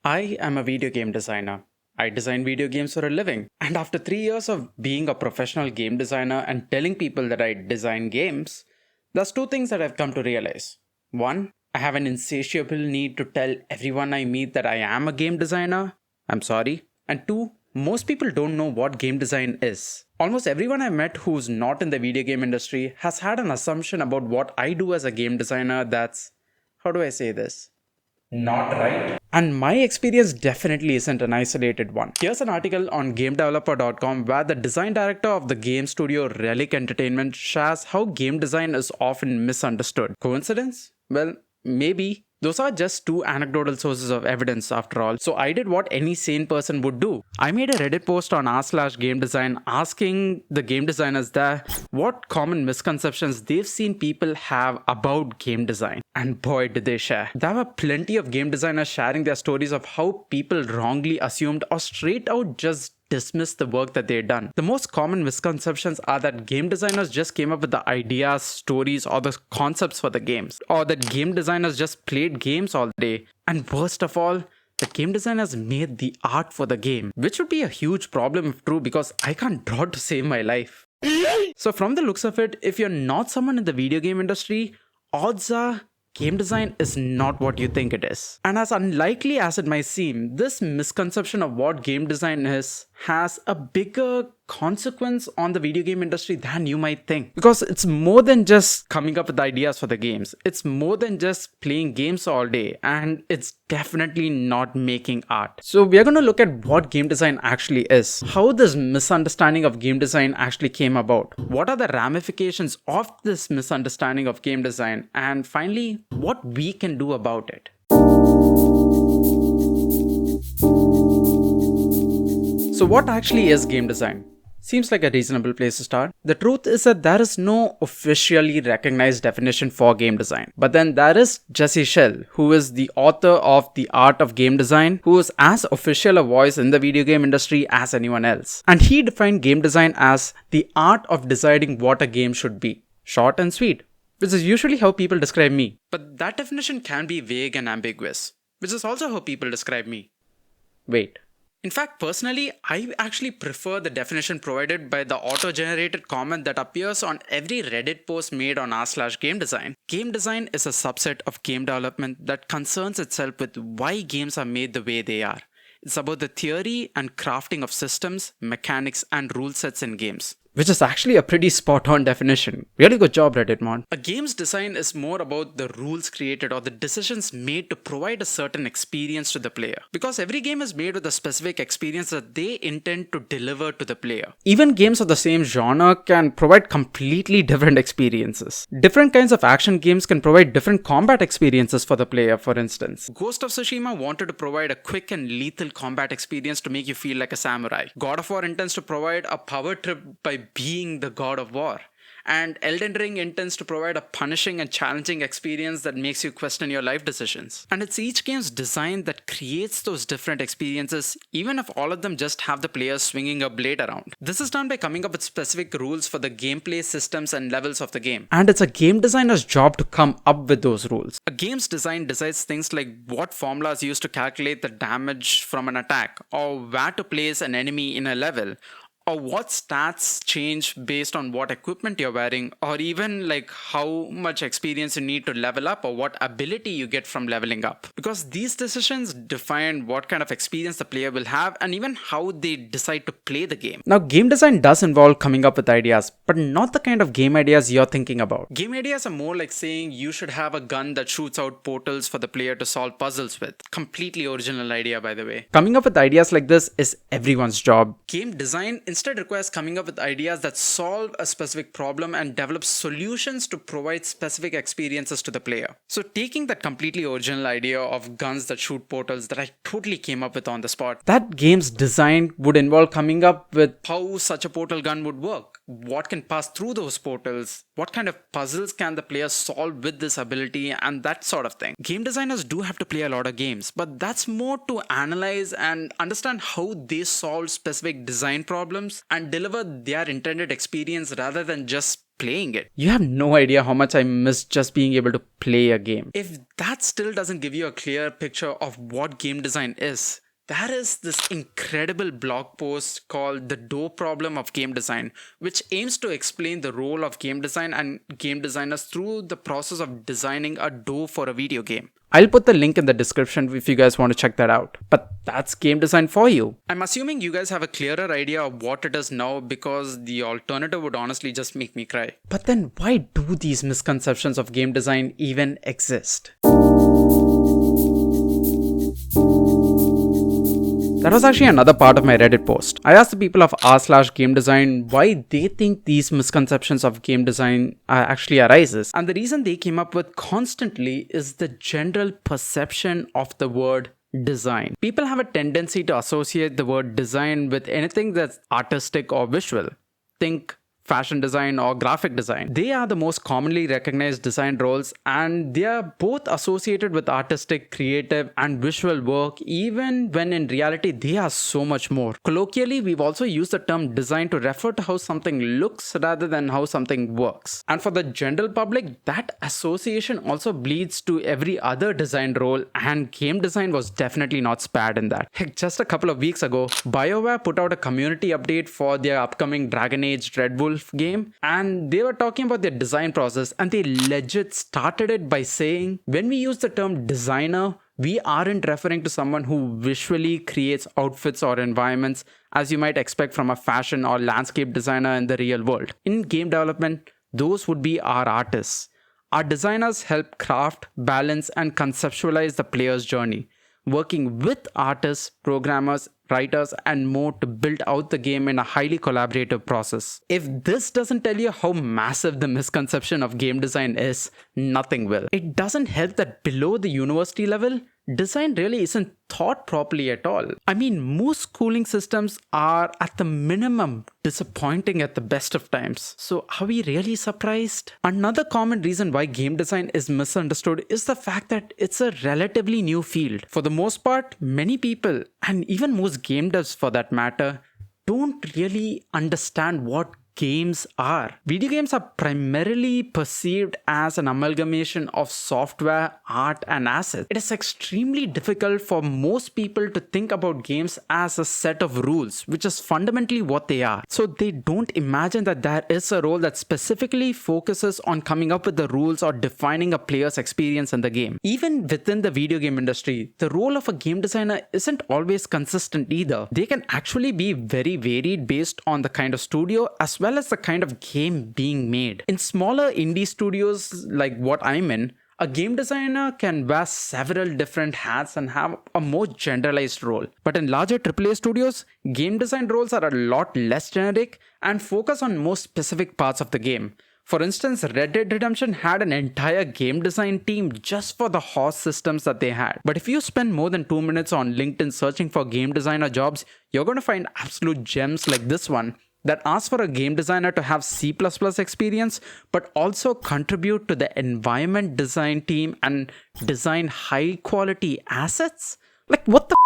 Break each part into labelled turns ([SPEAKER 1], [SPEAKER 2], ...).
[SPEAKER 1] I am a video game designer. I design video games for a living. And after 3 years of being a professional game designer and telling people that I design games, there's two things that I've come to realize. One, I have an insatiable need to tell everyone I meet that I am a game designer. I'm sorry. And two, most people don't know what game design is. Almost everyone I've met who's not in the video game industry has had an assumption about what I do as a game designer that's, how do I say this? Not right. And my experience definitely isn't an isolated one. Here's an article on GameDeveloper.com where the design director of the game studio Relic Entertainment shares how game design is often misunderstood. Coincidence? Well, maybe. Those are just two anecdotal sources of evidence after all. So I did what any sane person would do. I made a Reddit post on r/game design asking the game designers there what common misconceptions they've seen people have about game design. And boy, did they share. There were plenty of game designers sharing their stories of how people wrongly assumed or straight out just dismissed the work that they'd done. The most common misconceptions are that game designers just came up with the ideas, stories, or the concepts for the games, or that game designers just played games all day. And worst of all, the game designers made the art for the game, which would be a huge problem if true because I can't draw to save my life. So from the looks of it, if you're not someone in the video game industry, odds are game design is not what you think it is. And as unlikely as it might seem, this misconception of what game design is has a bigger consequence on the video game industry than you might think. Because it's more than just coming up with ideas for the games. It's more than just playing games all day, and it's definitely not making art. So we are going to look at what game design actually is, how this misunderstanding of game design actually came about, what are the ramifications of this misunderstanding of game design, and finally, what we can do about it. So what actually is game design? Seems like a reasonable place to start. The truth is that there is no officially recognized definition for game design. But then there is Jesse Schell, who is the author of The Art of Game Design, who is as official a voice in the video game industry as anyone else. And he defined game design as the art of deciding what a game should be. Short and sweet, which is usually how people describe me. But that definition can be vague and ambiguous, which is also how people describe me. Wait. In fact, personally, I actually prefer the definition provided by the auto-generated comment that appears on every Reddit post made on r/game design. Game design is a subset of game development that concerns itself with why games are made the way they are. It's about the theory and crafting of systems, mechanics, and rule sets in games. Which is actually a pretty spot-on definition. Really good job, Reddit mod. A game's design is more about the rules created or the decisions made to provide a certain experience to the player. Because every game is made with a specific experience that they intend to deliver to the player. Even games of the same genre can provide completely different experiences. Different kinds of action games can provide different combat experiences for the player, for instance. Ghost of Tsushima wanted to provide a quick and lethal combat experience to make you feel like a samurai. God of War intends to provide a power trip by being the god of war. And Elden Ring intends to provide a punishing and challenging experience that makes you question your life decisions. And it's each game's design that creates those different experiences, even if all of them just have the players swinging a blade around. This is done by coming up with specific rules for the gameplay systems and levels of the game. And it's a game designer's job to come up with those rules. A game's design decides things like what formulas used to calculate the damage from an attack, or where to place an enemy in a level, or what stats change based on what equipment you're wearing, or even like how much experience you need to level up or what ability you get from leveling up. Because these decisions define what kind of experience the player will have and even how they decide to play the game. Now, game design does involve coming up with ideas, but not the kind of game ideas you're thinking about. Game ideas are more like saying you should have a gun that shoots out portals for the player to solve puzzles with. Completely original idea, by the way. Coming up with ideas like this is everyone's job. Game design instead requires coming up with ideas that solve a specific problem and develop solutions to provide specific experiences to the player. So taking that completely original idea of guns that shoot portals that I totally came up with on the spot, that game's design would involve coming up with how such a portal gun would work, what can pass through those portals, what kind of puzzles can the player solve with this ability, and that sort of thing. Game designers do have to play a lot of games, but that's more to analyze and understand how they solve specific design problems and deliver their intended experience rather than just playing it. You have no idea how much I miss just being able to play a game. If that still doesn't give you a clear picture of what game design is, there is this incredible blog post called The Door Problem of Game Design, which aims to explain the role of game design and game designers through the process of designing a door for a video game. I'll put the link in the description if you guys want to check that out. But that's game design for you. I'm assuming you guys have a clearer idea of what it is now, because the alternative would honestly just make me cry. But then why do these misconceptions of game design even exist? That was actually another part of my Reddit post. I asked the people of r/game design why they think these misconceptions of game design actually arises. And the reason they came up with constantly is the general perception of the word design. People have a tendency to associate the word design with anything that's artistic or visual. Think fashion design or graphic design. They are the most commonly recognized design roles, and they are both associated with artistic, creative, and visual work, even when in reality they are so much more. Colloquially, we've also used the term design to refer to how something looks rather than how something works. And for the general public, that association also bleeds to every other design role, and game design was definitely not spared in that. Heck, just a couple of weeks ago, BioWare put out a community update for their upcoming Dragon Age Red Wolf game, and they were talking about their design process, and they legit started it by saying, when we use the term designer, we aren't referring to someone who visually creates outfits or environments as you might expect from a fashion or landscape designer in the real world. In game development, those would be our artists. Our designers help craft, balance, and conceptualize the player's journey, working with artists, programmers, writers, and more to build out the game in a highly collaborative process. If this doesn't tell you how massive the misconception of game design is, nothing will. It doesn't help that below the university level, design really isn't thought properly at all. I mean, most schooling systems are at the minimum disappointing at the best of times. So are we really surprised? Another common reason why game design is misunderstood is the fact that it's a relatively new field. For the most part, many people, and even most game devs for that matter, don't really understand what games are. Video games are primarily perceived as an amalgamation of software, art, and assets. It is extremely difficult for most people to think about games as a set of rules, which is fundamentally what they are. So they don't imagine that there is a role that specifically focuses on coming up with the rules or defining a player's experience in the game. Even within the video game industry, the role of a game designer isn't always consistent either. They can actually be very varied based on the kind of studio as well as the kind of game being made. In smaller indie studios like what I'm in, a game designer can wear several different hats and have a more generalized role. But in larger AAA studios, game design roles are a lot less generic and focus on more specific parts of the game. For instance, Red Dead Redemption had an entire game design team just for the horse systems that they had. But if you spend more than 2 minutes on LinkedIn searching for game designer jobs, you're going to find absolute gems like this one that asks for a game designer to have C++ experience, but also contribute to the environment design team and design high quality assets? Like, what the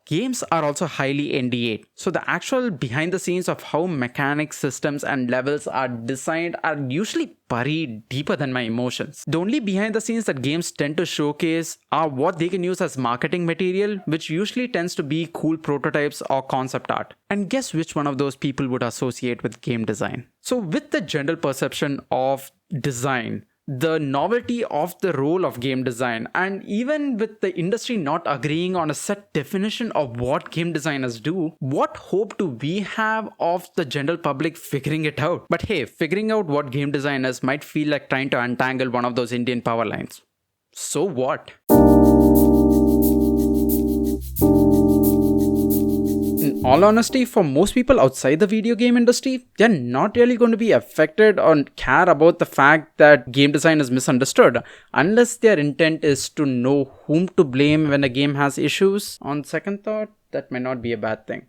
[SPEAKER 1] Games are also highly NDA'd, so the actual behind the scenes of how mechanics, systems, and levels are designed are usually buried deeper than my emotions. The only behind the scenes that games tend to showcase are what they can use as marketing material, which usually tends to be cool prototypes or concept art. And guess which one of those people would associate with game design? So with the general perception of design, the novelty of the role of game design, and even with the industry not agreeing on a set definition of what game designers do, what hope do we have of the general public figuring it out? But hey, figuring out what game designers might feel like trying to untangle one of those Indian power lines. So what? In all honesty, for most people outside the video game industry, they're not really going to be affected or care about the fact that game design is misunderstood unless their intent is to know whom to blame when a game has issues. On second thought, that may not be a bad thing.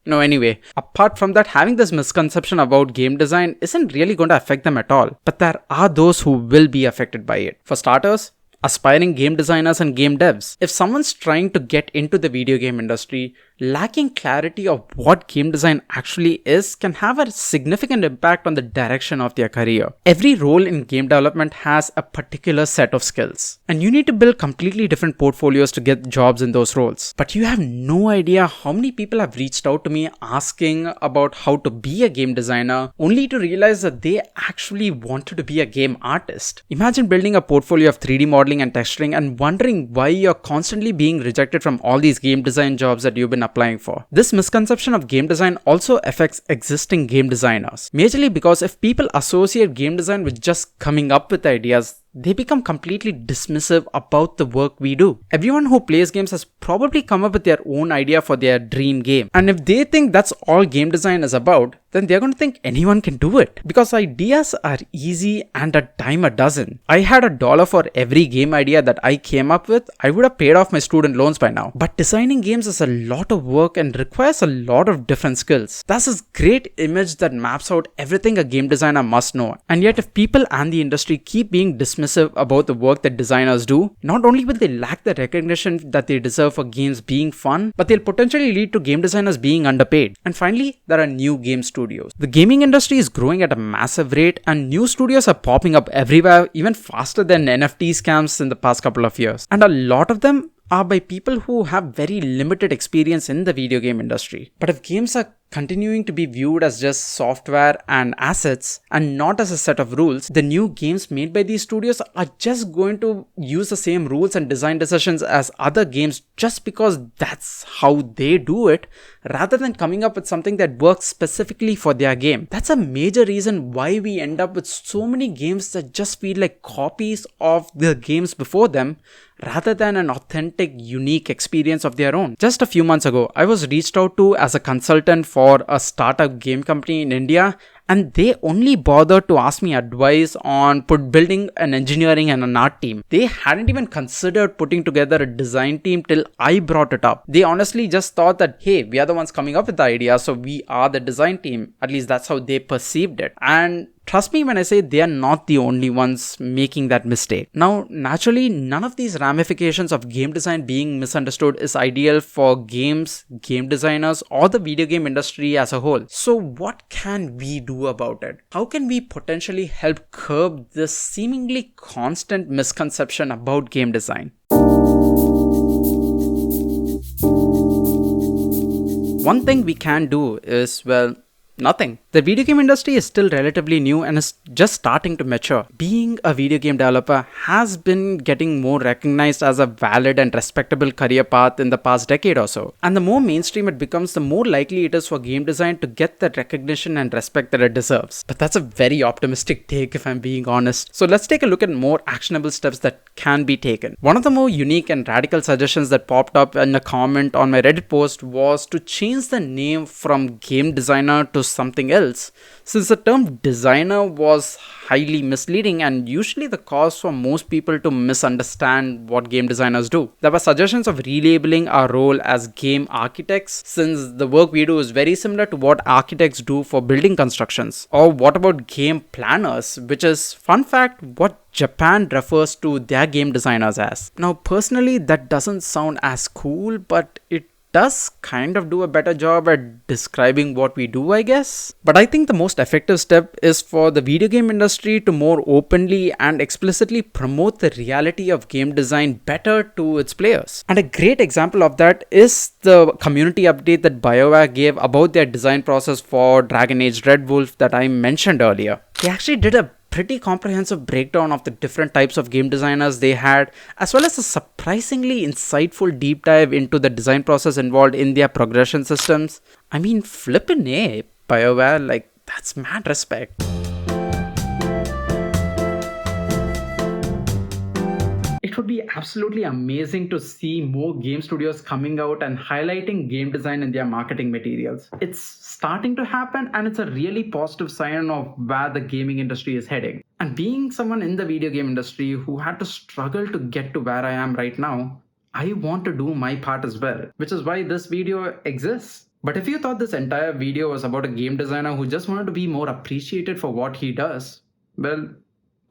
[SPEAKER 1] No, anyway, apart from that, having this misconception about game design isn't really going to affect them at all. But there are those who will be affected by it. For starters, aspiring game designers and game devs. If someone's trying to get into the video game industry, lacking clarity of what game design actually is can have a significant impact on the direction of their career. Every role in game development has a particular set of skills, and you need to build completely different portfolios to get jobs in those roles. But you have no idea how many people have reached out to me asking about how to be a game designer, only to realize that they actually wanted to be a game artist. Imagine building a portfolio of 3D modeling and texturing and wondering why you're constantly being rejected from all these game design jobs that you've been applying for. This misconception of game design also affects existing game designers, majorly because if people associate game design with just coming up with ideas, they become completely dismissive about the work we do. Everyone who plays games has probably come up with their own idea for their dream game. And if they think that's all game design is about, then they're going to think anyone can do it. Because ideas are easy and a dime a dozen. I had $1 for every game idea that I came up with, I would have paid off my student loans by now. But designing games is a lot of work and requires a lot of different skills. That's this great image that maps out everything a game designer must know. And yet if people and the industry keep being dismissive about the work that designers do, not only will they lack the recognition that they deserve for games being fun, but they'll potentially lead to game designers being underpaid. And finally, there are new game studios. The gaming industry is growing at a massive rate and new studios are popping up everywhere, even faster than NFT scams in the past couple of years. And a lot of them are by people who have very limited experience in the video game industry. But if games are continuing to be viewed as just software and assets and not as a set of rules, the new games made by these studios are just going to use the same rules and design decisions as other games just because that's how they do it, rather than coming up with something that works specifically for their game. That's a major reason why we end up with so many games that just feel like copies of the games before them, rather than an authentic, unique experience of their own. Just a few months ago, I was reached out to as a consultant for a startup game company in India, and they only bothered to ask me advice on building an engineering and an art team. They hadn't even considered putting together a design team till I brought it up. They honestly just thought that, hey, we are the ones coming up with the idea, so we are the design team. At least that's how they perceived it. And trust me when I say they are not the only ones making that mistake. Now, naturally, none of these ramifications of game design being misunderstood is ideal for games, game designers, or the video game industry as a whole. So what can we do about it? How can we potentially help curb this seemingly constant misconception about game design? One thing we can do is, well, nothing. The video game industry is still relatively new and is just starting to mature. Being a video game developer has been getting more recognized as a valid and respectable career path in the past decade or so. And the more mainstream it becomes, the more likely it is for game design to get the recognition and respect that it deserves. But that's a very optimistic take if I'm being honest. So let's take a look at more actionable steps that can be taken. One of the more unique and radical suggestions that popped up in a comment on my Reddit post was to change the name from game designer to something else, since the term designer was highly misleading and usually the cause for most people to misunderstand what game designers do. There were suggestions of relabeling our role as game architects, since the work we do is very similar to what architects do for building constructions. Or what about game planners, which is, fun fact, what Japan refers to their game designers as. Now, personally, that doesn't sound as cool, but it does kind of do a better job at describing what we do, I guess. But I think the most effective step is for the video game industry to more openly and explicitly promote the reality of game design better to its players. And a great example of that is the community update that BioWare gave about their design process for Dragon Age Red Wolf that I mentioned earlier. They actually did a pretty comprehensive breakdown of the different types of game designers they had, as well as a surprisingly insightful deep dive into the design process involved in their progression systems. I mean, flippin' A, BioWare, like, that's mad respect. It would be absolutely amazing to see more game studios coming out and highlighting game design in their marketing materials. It's starting to happen and it's a really positive sign of where the gaming industry is heading. And being someone in the video game industry who had to struggle to get to where I am right now, I want to do my part as well, which is why this video exists. But if you thought this entire video was about a game designer who just wanted to be more appreciated for what he does, well,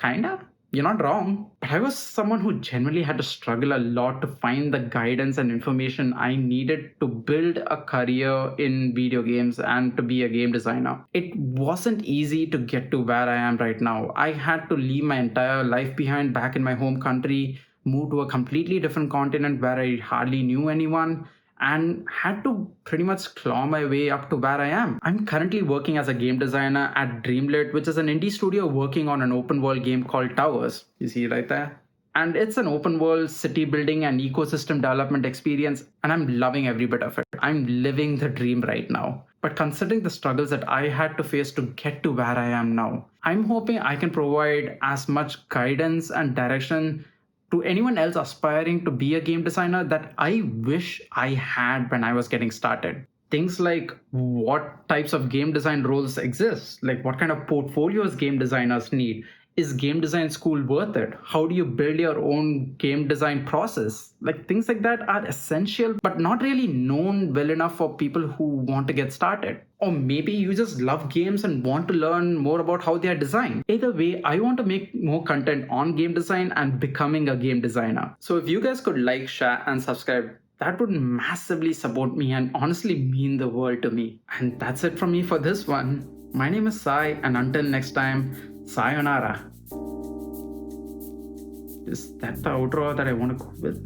[SPEAKER 1] kinda. You're not wrong, but I was someone who genuinely had to struggle a lot to find the guidance and information I needed to build a career in video games and to be a game designer. It wasn't easy to get to where I am right now. I had to leave my entire life behind back in my home country, move to a completely different continent where I hardly knew anyone, and had to pretty much claw my way up to where I am. I'm currently working as a game designer at Dreamlit, which is an indie studio working on an open world game called Towers. You see right there? And it's an open world city building and ecosystem development experience, and I'm loving every bit of it. I'm living the dream right now. But considering the struggles that I had to face to get to where I am now, I'm hoping I can provide as much guidance and direction to anyone else aspiring to be a game designer that I wish I had when I was getting started. Things like what types of game design roles exist, like what kind of portfolios game designers need. Is game design school worth it? How do you build your own game design process? Like things like that are essential, but not really known well enough for people who want to get started. Or maybe you just love games and want to learn more about how they are designed. Either way, I want to make more content on game design and becoming a game designer. So if you guys could like, share, and subscribe, that would massively support me and honestly mean the world to me. And that's it from me for this one. My name is Sai, and until next time, sayonara. Is that the outro that I want to go with?